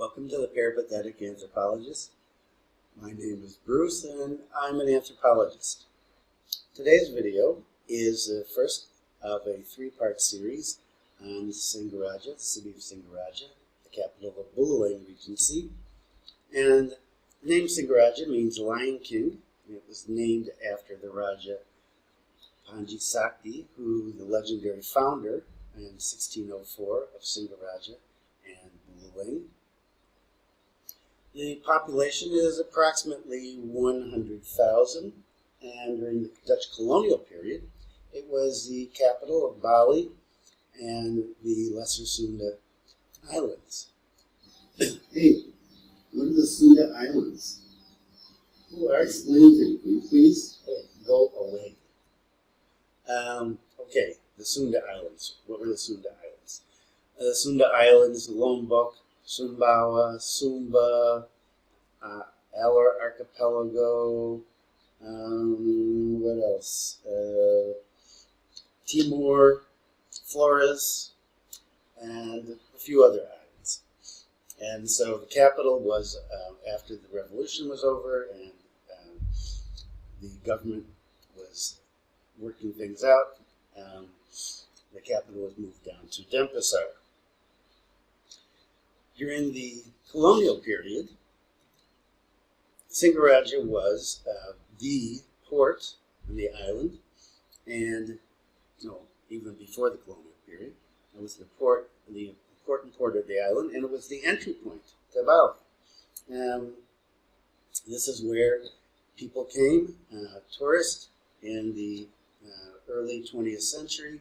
Welcome to the Peripatetic Anthropologist. My name is Bruce and I'm an anthropologist. Today's video is the first of a three-part series on Singaraja, the city of Singaraja, the capital of Bali Regency. And the name Singaraja means Lion King. It was named after the Raja Panji Sakti, who the legendary founder in 1604 of Singaraja and Bali. The population is approximately 100,000, and during the Dutch colonial period, it was the capital of Bali and the Lesser Sunda Islands. Hey, what are the Sunda Islands? Explain to me, please. Hey, go away. Okay, the Sunda Islands. What were the Sunda Islands? The Sunda Islands, Lombok, Sumbawa, Sumba, Alor Archipelago, what else? Timor, Flores, and a few other islands. And so the capital was, after the revolution was over and the government was working things out, the capital was moved down to Denpasar. During the colonial period, Singaraja was the port on the island, and even before the colonial period, it was the important port of the island, and it was the entry point to Bali. This is where people came, tourists, in the early 20th century.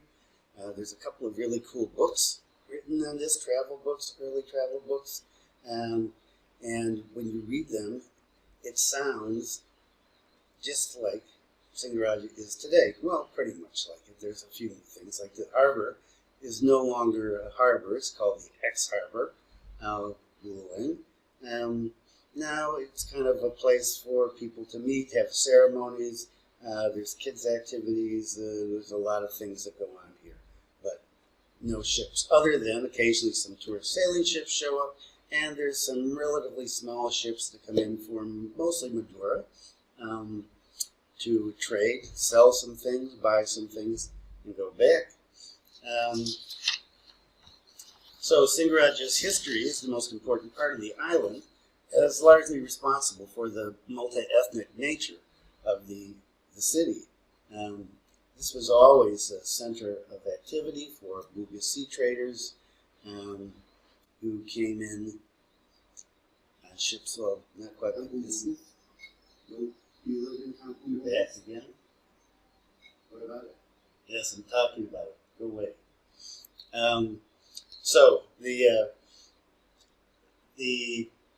There's a couple of really cool books written on this, early travel books, and when you read them, it sounds just like Singaraja is today. Well, pretty much like it. There's a few things, like the harbor is no longer a harbor, it's called the ex-harbor, Buluang. Now it's kind of a place for people to meet, have ceremonies, there's kids' activities, there's a lot of things that go on here. But no ships, other than occasionally some tourist sailing ships show up, and there's some relatively small ships that come in from mostly Madura to trade, sell some things, buy some things, and go back. So Singaraja's history is the most important part of the island, and it's largely responsible for the multi-ethnic nature of the city. This was always a center of activity for Bugis sea traders who came in on ships, well, not quite like this. You live in Cancun? Back again? What about it? Yes, I'm talking about it. Go away. So the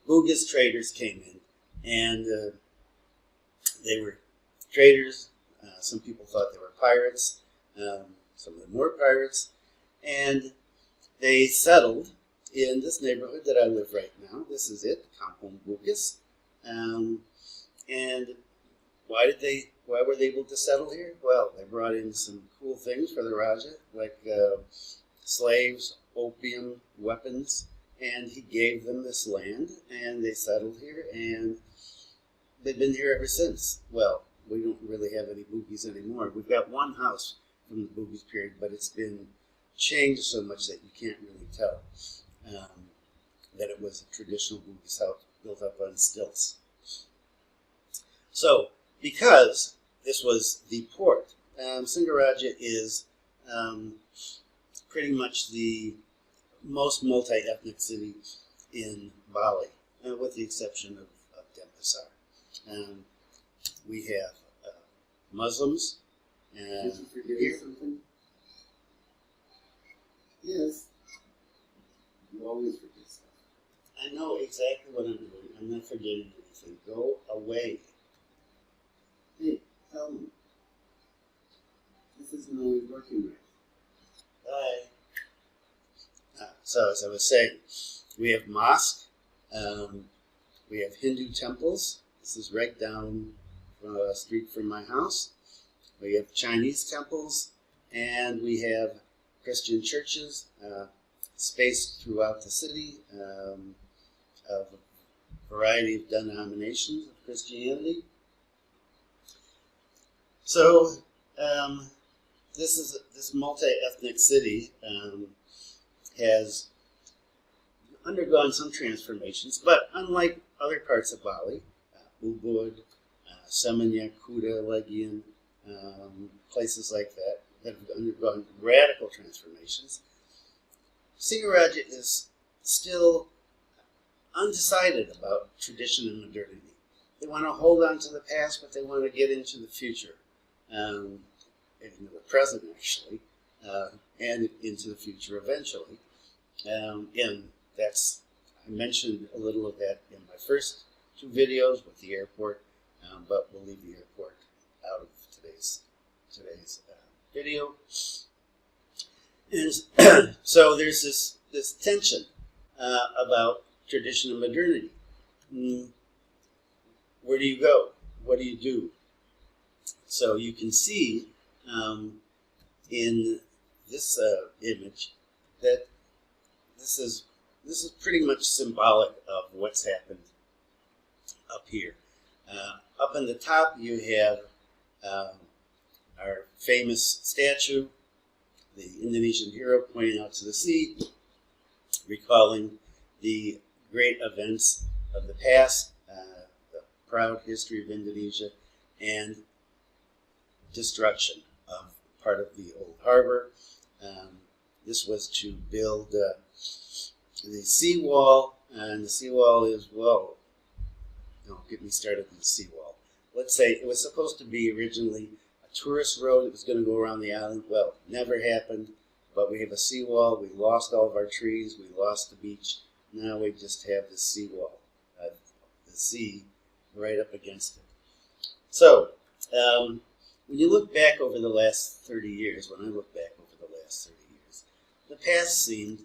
Bugis traders came in, and they were traders. Some people thought they were pirates. Some of them were pirates. And they settled in this neighborhood that I live right now. This is it, Kampung Bugis. And why were they able to settle here? Well, they brought in some cool things for the Raja, like slaves, opium, weapons, and he gave them this land, and they settled here, and they've been here ever since. Well, we don't really have any Bugis anymore. We've got one house from the Bugis period, but it's been changed so much that you can't really tell that it was a traditional Bugis house built up on stilts. So, because this was the port, Singaraja is pretty much the most multi-ethnic city in Bali, with the exception of Denpasar. We have Muslims, and Did you forget something? Yes. You always forget stuff. I know exactly what I'm doing. I'm not forgetting anything. Go away. Hey, tell me. This isn't always working right. Bye. So, as I was saying, we have mosque, we have Hindu temples. This is right down the street from my house. We have Chinese temples, and we have Christian churches spaced throughout the city. of a variety of denominations of Christianity. So this multi-ethnic city has undergone some transformations, but unlike other parts of Bali, Ubud, Seminyak, Kuta, Legian, places like that have undergone radical transformations, Singaraja is still undecided about tradition and modernity. They want to hold on to the past, but they want to get into the future, into the present actually, and into the future eventually. And that's, I mentioned a little of that in my first two videos with the airport, but we'll leave the airport out of today's video. And so there's this tension about tradition and modernity. Where do you go? What do you do? So you can see in this image that this is pretty much symbolic of what's happened up here. Up in the top you have our famous statue, the Indonesian hero pointing out to the sea, recalling the great events of the past, the proud history of Indonesia, and destruction of part of the old harbor. This was to build the seawall, and the seawall is, well, don't get me started on the seawall. Let's say it was supposed to be originally a tourist road that was going to go around the island. Well, never happened, but we have a seawall. We lost all of our trees. We lost the beach. Now we just have the seawall, the sea right up against it. So, when you look back over the last 30 years, when I look back over the last 30 years, the past seemed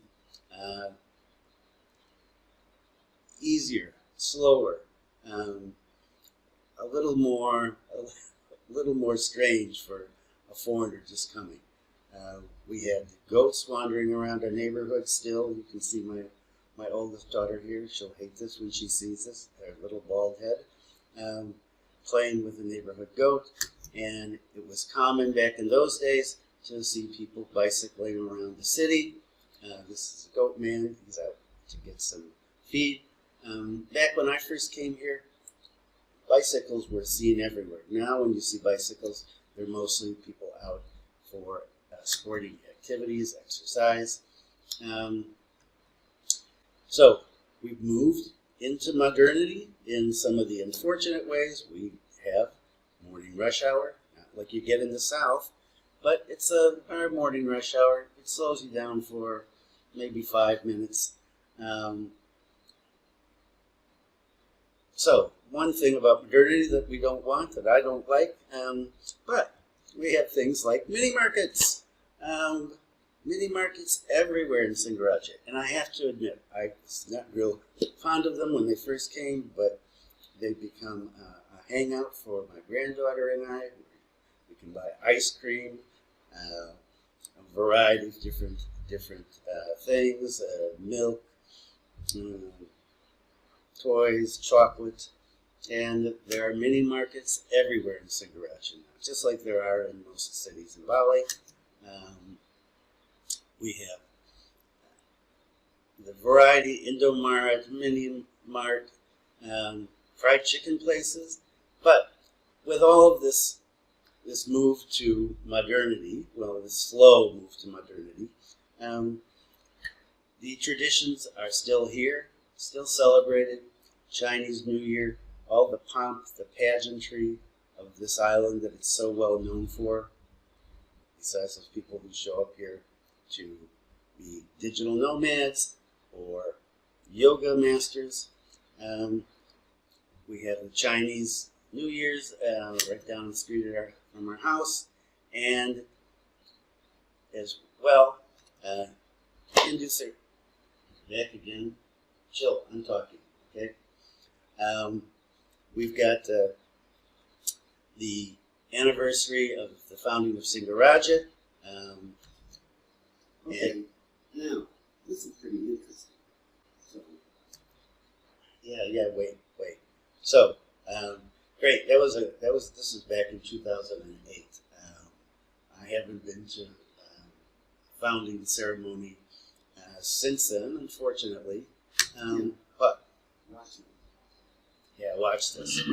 easier, slower, a little more strange for a foreigner just coming. We had goats wandering around our neighborhood still. You can see my oldest daughter here. She'll hate this when she sees this, her little bald head, playing with the neighborhood goat. And it was common back in those days to see people bicycling around the city. This is a goat man. He's out to get some feed. Back when I first came here, bicycles were seen everywhere. Now when you see bicycles, they're mostly people out for sporting activities, exercise. So we've moved into modernity in some of the unfortunate ways. We have morning rush hour, not like you get in the South, but it's our morning rush hour. It slows you down for maybe 5 minutes. So one thing about modernity that we don't want, that I don't like, but we have things like mini markets. Mini markets everywhere in Singaraja, and I have to admit, I was not real fond of them when they first came, but they've become a hangout for my granddaughter and I. We can buy ice cream, a variety of different things, milk, toys, chocolate, and there are mini markets everywhere in Singaraja now, just like there are in most cities in Bali. We have the variety, Indomart, Mini Mart, fried chicken places. But with all of this move to modernity, well, this slow move to modernity, the traditions are still here, still celebrated. Chinese New Year, all the pomp, the pageantry of this island that it's so well known for. Besides those people who show up here to be digital nomads or yoga masters. We have the Chinese New Year's right down the street from our house, and as well, Hindus are back again. Chill, I'm talking, okay? We've got the anniversary of the founding of Singaraja. Okay, now, this is pretty interesting. So, Yeah. Wait. So, great. This is back in 2008. I haven't been to founding ceremony since then, unfortunately. But yeah, watch this.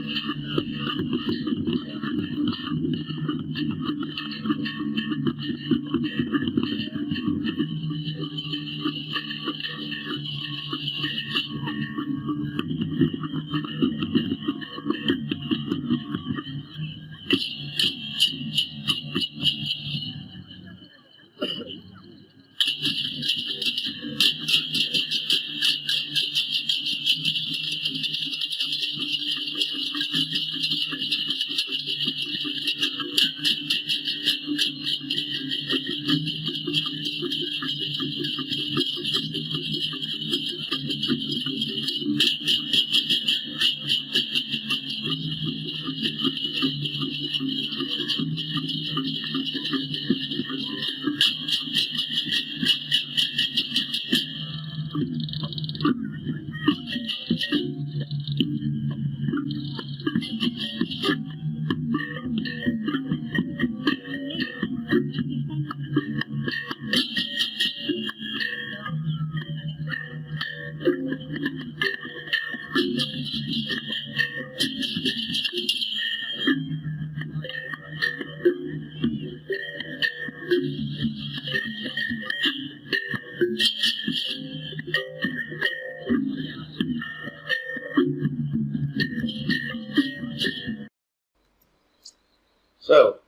So,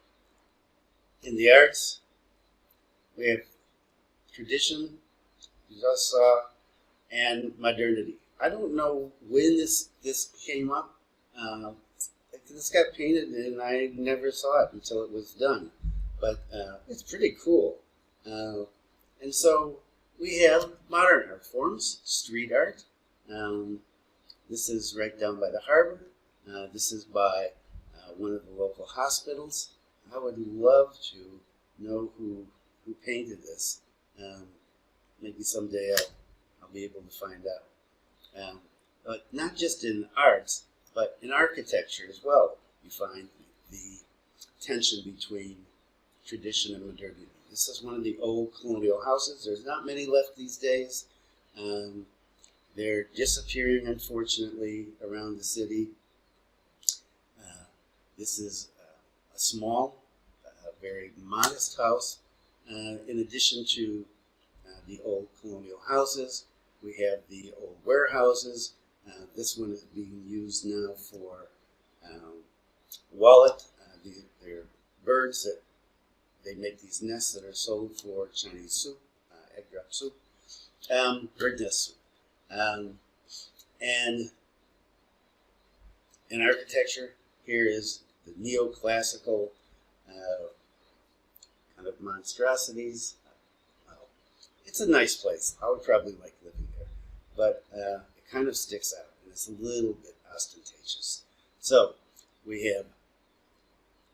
in the arts, we have tradition, you just saw, and modernity. I don't know when this came up. This got painted, and I never saw it until it was done. But it's pretty cool. And so we have modern art forms, street art. This is right down by the harbor. This is by one of the local hospitals. I would love to know who painted this. Maybe someday I'll be able to find out. But not just in arts, but in architecture as well, you find the tension between tradition and modernity. This is one of the old colonial houses. There's not many left these days. They're disappearing, unfortunately, around the city. This is a small, very modest house. In addition to the old colonial houses, we have the old warehouses. This one is being used now for wallet. They're birds that they make these nests that are sold for Chinese soup, egg drop soup, bird nest soup. And in architecture, here is the neoclassical kind of monstrosities. Well, it's a nice place. I would probably like living there, but it kind of sticks out, and it's a little bit ostentatious. So we have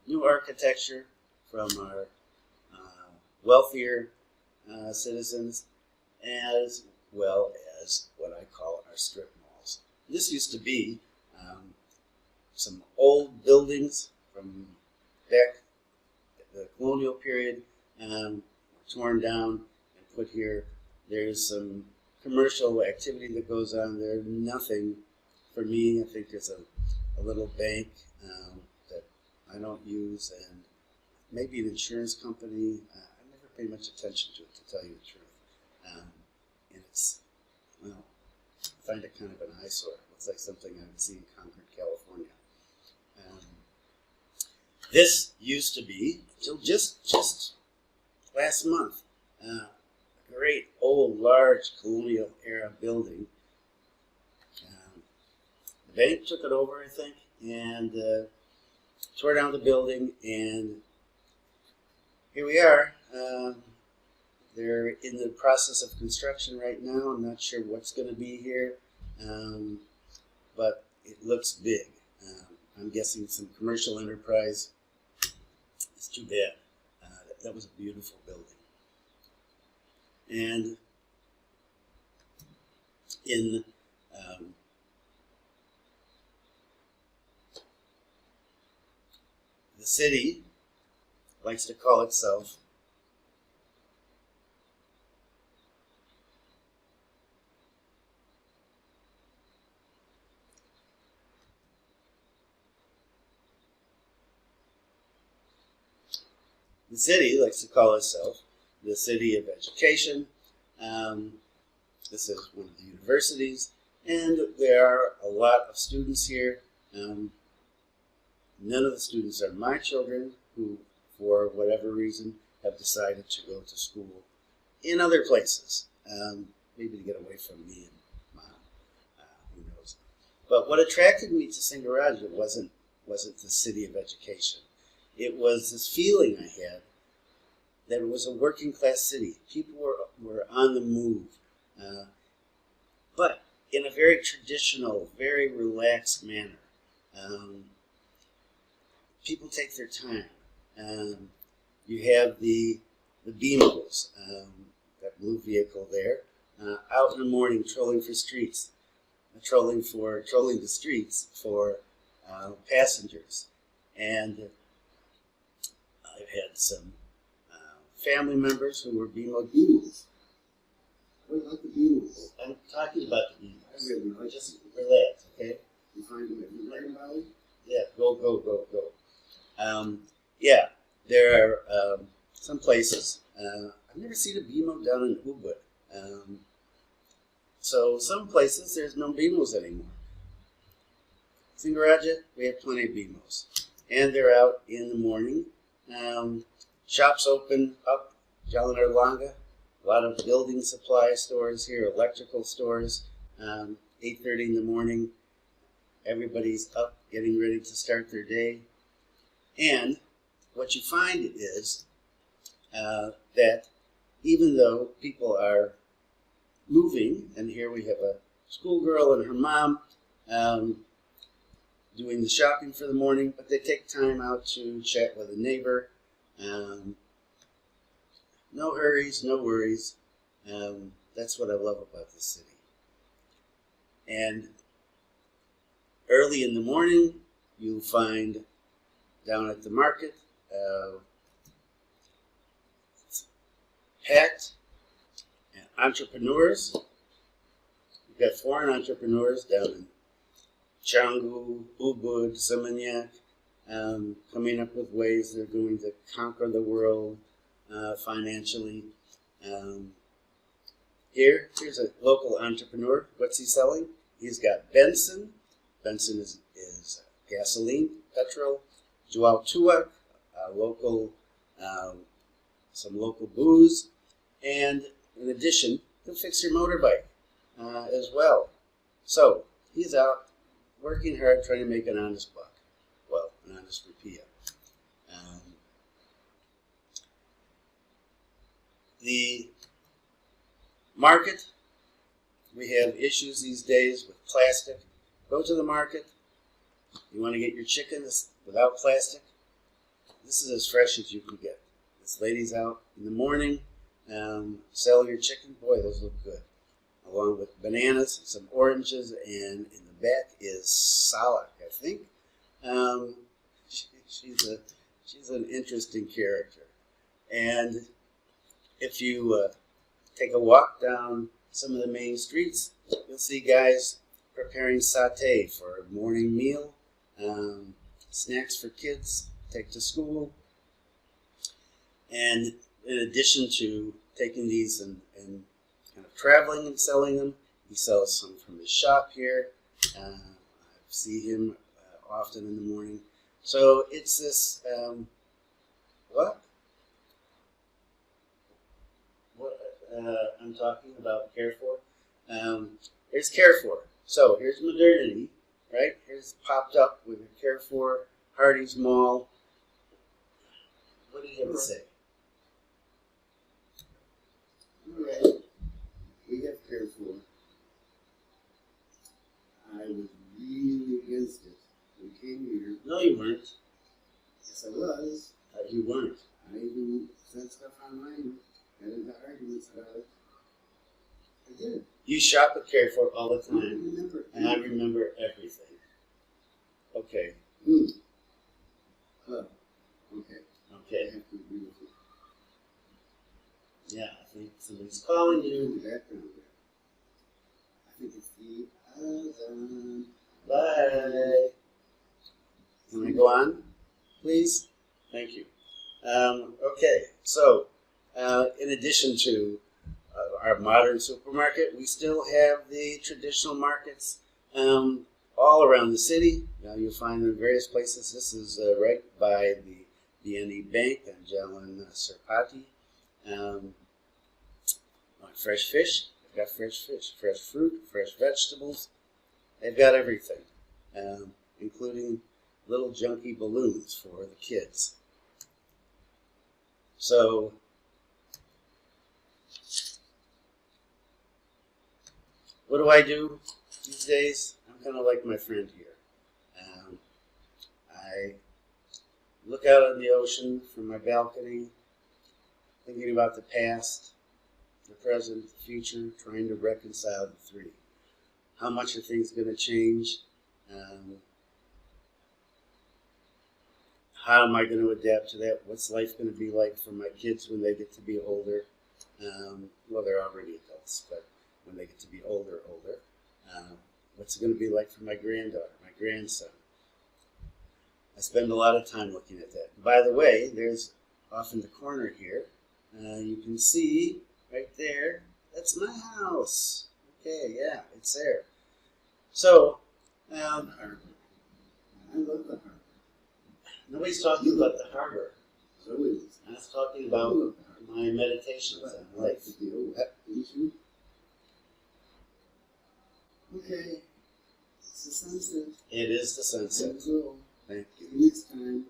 new architecture from our wealthier citizens, as well as what I call our strip malls. This used to be some old buildings from back the colonial period, torn down and put here. There's some commercial activity that goes on there. Nothing for me. I think there's a little bank that I don't use, and maybe an insurance company. I never pay much attention to it, to tell you the truth. And it's, well, I find it kind of an eyesore. It looks like something I would see in Concord, California. This used to be, until just last month, a great old, large colonial era building. The bank took it over, I think, and tore down the building, and here we are. They're in the process of construction right now. I'm not sure what's going to be here, but it looks big. I'm guessing some commercial enterprise. It's too bad. That was a beautiful building. And in city likes to call itself the city likes to call itself the city of education. This is one of the universities, and there are a lot of students here. None of the students are my children, who, for whatever reason, have decided to go to school in other places, maybe to get away from me and mom. Who knows? But what attracted me to Singaraja wasn't the city of education. It was this feeling I had that it was a working class city. People were on the move, but in a very traditional, very relaxed manner. People take their time. You have the BMOs, that blue vehicle there, out in the morning trolling the streets for passengers. And I've had some family members who were BMOs. What about the Beatles? I'm talking about the BMOs. I really know. Just relax, okay? You find them in Bali? Yeah, go. Yeah, there are some places. I've never seen a BMO down in Ubud. So some places there's no BMOs anymore. Singaraja, we have plenty of BMOs. And they're out in the morning. Shops open up, Jalan Erlangga. A lot of building supply stores here, electrical stores. 8:30 in the morning. Everybody's up, getting ready to start their day. And what you find is that even though people are moving, and here we have a schoolgirl and her mom doing the shopping for the morning, but they take time out to chat with a neighbor. No hurries, no worries. That's what I love about this city. And early in the morning, you'll find down at the market, packed entrepreneurs. We've got foreign entrepreneurs down in Canggu, Ubud, Seminyak, coming up with ways they're going to conquer the world financially. Here's a local entrepreneur. What's he selling? He's got Benson. Benson is gasoline, petrol. Jual Tuak, some local booze, and in addition, he'll fix your motorbike as well. So he's out working hard, trying to make an honest buck. Well, an honest rupiah. The market, we have issues these days with plastic. Go to the market. You want to get your chickens without plastic? This is as fresh as you can get. This lady's out in the morning, selling your chicken. Boy, those look good. Along with bananas, some oranges, and in the back is salak, I think. She's an interesting character. And if you take a walk down some of the main streets, you'll see guys preparing satay for a morning meal, snacks for kids, take to school. And in addition to taking these and kind of traveling and selling them, he sells some from his shop here. I see him often in the morning. So it's this, what I'm talking about, Carrefour. Here's Carrefour. So here's Modernity, right? Here's popped up with a Carrefour, Hardy's Mall. What do you have to say? Okay. We have Carrefour. I was really against it. We came here. No, you weren't. Yes, I was. You weren't. I even sent stuff online. Got into arguments about it. I did. You shop at Carrefour all the I time, remember. and I remember everything. Okay. Okay. Okay. I have to agree with you. Yeah, I think somebody's calling In you. the background there. I think it's the Azan. Bye. Can I go on, please? Thank you. Okay, so in addition to our modern supermarket, we still have the traditional markets all around the city. You'll find them in various places. This is right by the BNE Bank on Jalan Serpati. Fresh fish. They've got fresh fish, fresh fruit, fresh vegetables. They've got everything, including little junky balloons for the kids. So, what do I do these days? I'm kind of like my friend here. I look out on the ocean from my balcony, thinking about the past, the present, the future, trying to reconcile the three. How much are things going to change? How am I going to adapt to that? What's life going to be like for my kids when they get to be older? Well, they're already adults, but when they get to be older, what's it going to be like for my granddaughter, my grandson? I spend a lot of time looking at that. By the way, there's off in the corner here, you can see right there, that's my house. Okay, yeah, it's there. So, I love the harbor. Nobody's talking about the harbor. So is. I was talking about my meditations on life. Okay. It's the sunset. It is the sunset. Thank you. Next time.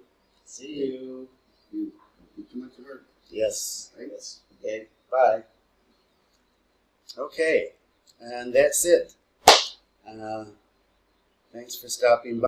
See you. You don't do too much work. Yes. Right? Yes. Okay. Bye. Okay. And that's it. Thanks for stopping by.